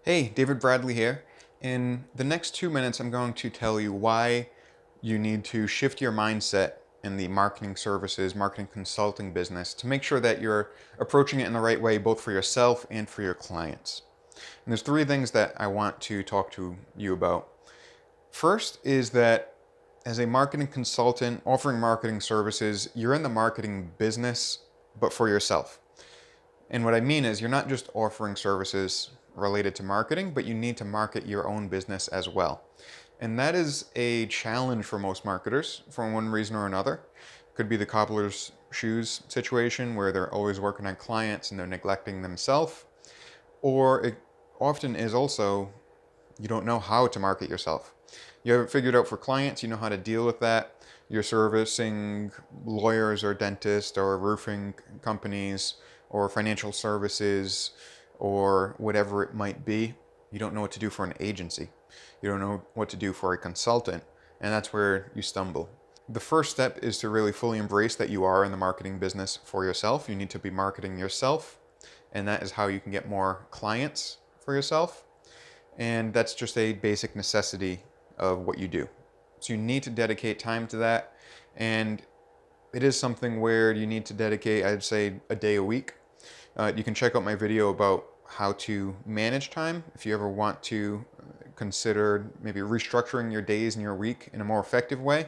Hey, David Bradley here. In the next 2 minutes, I'm going to tell you why you need to shift your mindset in the marketing services, marketing consulting business to make sure that you're approaching it in the right way, both for yourself and for your clients. And there's three things that I want to talk to you about. First is that as a marketing consultant offering marketing services, you're in the marketing business, but for yourself. And what I mean is, you're not just offering services related to marketing, but you need to market your own business as well. And that is a challenge for most marketers for one reason or another. Could be the cobbler's shoes situation where they're always working on clients and they're neglecting themselves. Or it often is also you don't know how to market yourself. You have it figured out for clients, you know how to deal with that. You're servicing lawyers or dentists or roofing companies or financial services or whatever it might be. You don't know what to do for an agency. You don't know what to do for a consultant, and that's where you stumble. The first step is to really fully embrace that you are in the marketing business for yourself. You need to be marketing yourself, and that is how you can get more clients for yourself. And that's just a basic necessity of what you do. So you need to dedicate time to that. And it is something where you need to dedicate, I'd say, a day a week. You can check out my video about how to manage time if you ever want to consider maybe restructuring your days and your week in a more effective way.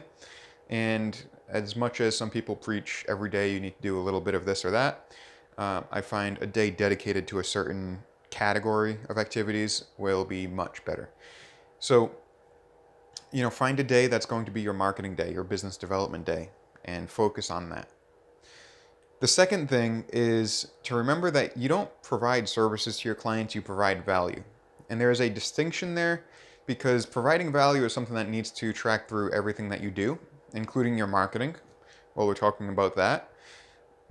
And as much as some people preach every day you need to do a little bit of this or that, I find a day dedicated to a certain category of activities will be much better. So, find a day that's going to be your marketing day, your business development day, and focus on that. The second thing is to remember that you don't provide services to your clients, you provide value. And there is a distinction there because providing value is something that needs to track through everything that you do, including your marketing, while we're talking about that.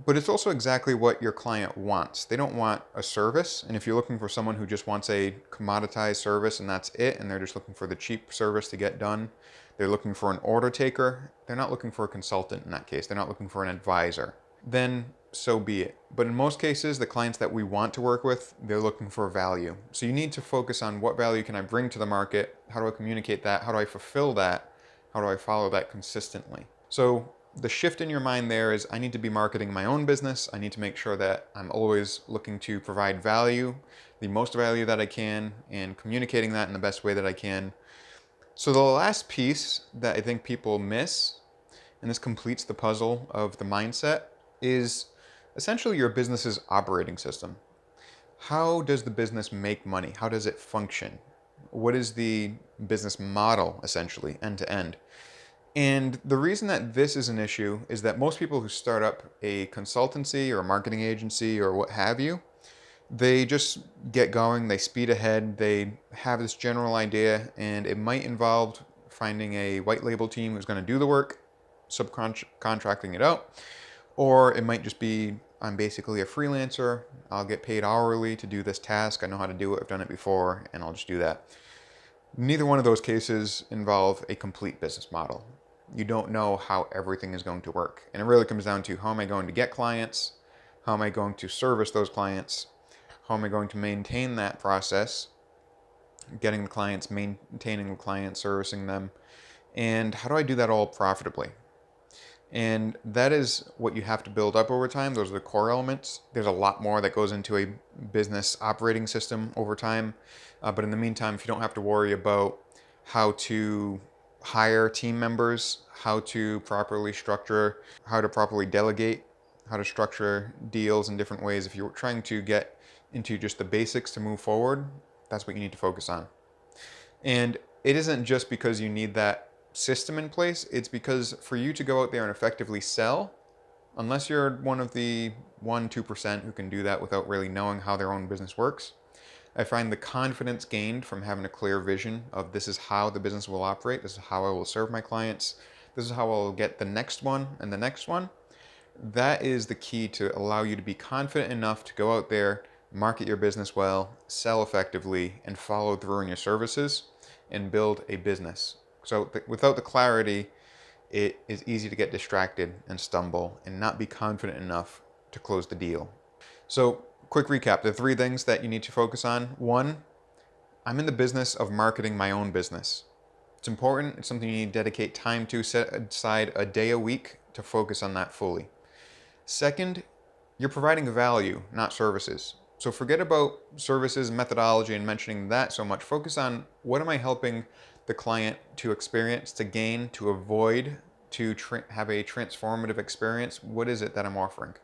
But it's also exactly what your client wants. They don't want a service. And if you're looking for someone who just wants a commoditized service and that's it, and they're just looking for the cheap service to get done, they're looking for an order taker. They're not looking for a consultant in that case. They're not looking for an advisor. Then so be it. But in most cases, the clients that we want to work with, they're looking for value. So you need to focus on what value can I bring to the market? How do I communicate that? How do I fulfill that? How do I follow that consistently? So the shift in your mind there is I need to be marketing my own business. I need to make sure that I'm always looking to provide value, the most value that I can, and communicating that in the best way that I can. So the last piece that I think people miss, and this completes the puzzle of the mindset, is essentially your business's operating system. How does the business make money? How does it function? What is the business model, essentially, end to end? And the reason that this is an issue is that most people who start up a consultancy or a marketing agency or what have you, they just get going, they speed ahead, they have this general idea, and it might involve finding a white label team who's going to do the work, subcontracting it out, or it might just be I'm basically a freelancer, I'll get paid hourly to do this task, I know how to do it, I've done it before, and I'll just do that. Neither one of those cases involve a complete business model. You don't know how everything is going to work. And it really comes down to how am I going to get clients? How am I going to service those clients? How am I going to maintain that process? Getting the clients, maintaining the clients, servicing them. And how do I do that all profitably? And that is what you have to build up over time. Those are the core elements. There's a lot more that goes into a business operating system over time. But in the meantime, if you don't have to worry about how to hire team members, how to properly structure, how to properly delegate, how to structure deals in different ways, if you're trying to get into just the basics to move forward, that's what you need to focus on. And it isn't just because you need that system in place, it's because for you to go out there and effectively sell, unless you're one of the 1-2% who can do that without really knowing how their own business works, I find the confidence gained from having a clear vision of this is how the business will operate, this is how I will serve my clients, this is how I'll get the next one and the next one. That is the key to allow you to be confident enough to go out there, market your business well, sell effectively, and follow through on your services and build a business. So without the clarity, it is easy to get distracted and stumble and not be confident enough to close the deal. So quick recap, the three things that you need to focus on. One, I'm in the business of marketing my own business. It's important. It's something you need to dedicate time to. Set aside a day a week to focus on that fully. Second, you're providing value, not services. So forget about services, methodology, and mentioning that so much. Focus on what am I helping the client to experience, to gain, to avoid, to have a transformative experience. What is it that I'm offering?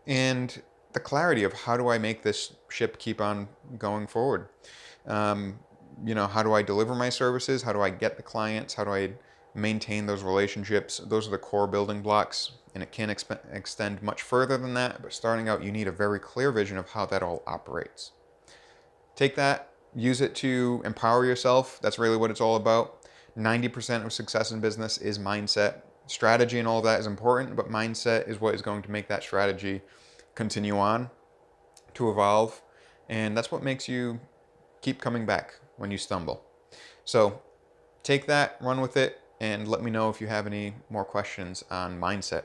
And the clarity of how do I make this ship keep on going forward? Um, how do I deliver my services? How do I get the clients? How do I maintain those relationships? Those are the core building blocks, and it can extend much further than that. But starting out, you need a very clear vision of how that all operates. Take that, use it to empower yourself. That's really what it's all about. 90% of success in business is mindset. Strategy and all of that is important, but mindset is what is going to make that strategy continue on to evolve. And that's what makes you keep coming back when you stumble. So take that, run with it, and let me know if you have any more questions on mindset.